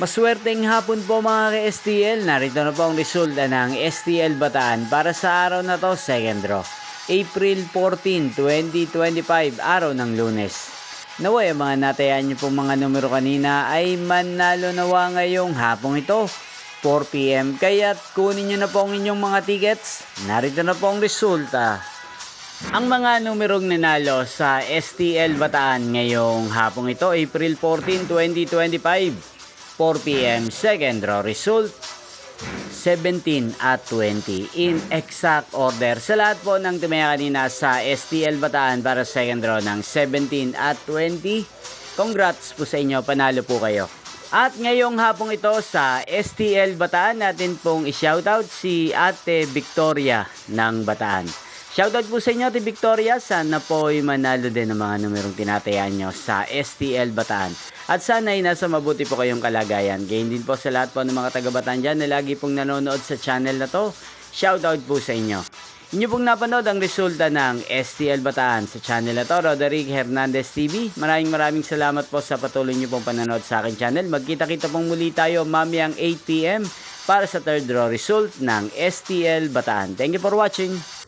Maswerteng hapon po mga ka-STL. Narito na po ang resulta ng STL Bataan para sa araw na to, second draw. April 14, 2025, araw ng Lunes. Naway, ang mga natayan niyo pong mga numero kanina ay manalo nawa ngayong hapong ito, 4 PM. Kaya't kunin niyo na po ang inyong mga tickets. Narito na po ang resulta. Ang mga numerong nanalo sa STL Bataan ngayong hapong ito, April 14, 2025, 4 PM, second draw result, 17 at 20 in exact order. Sa lahat po ng tumaya kanina sa STL Bataan para second draw ng 17 at 20, congrats po sa inyo, panalo po kayo. At ngayong hapong ito sa STL Bataan, natin pong i-shoutout si Ate Victoria ng Bataan. Shoutout po sa inyo, Ate Victoria. Sana po ay manalo din ng mga numerong tinatayaan nyo sa STL Bataan. At sana ay nasa mabuti po kayong kalagayan. Gayon din po sa lahat po ng mga taga-Bataan dyan na lagi pong nanonood sa channel na to. Shoutout po sa inyo. Inyo pong napanood ang resulta ng STL Bataan sa channel na to, Roderick Hernandez TV. Maraming salamat po sa patuloy nyo pong panonood sa akin channel. Magkita-kita pong muli tayo mamayang 8 PM para sa third draw result ng STL Bataan. Thank you for watching.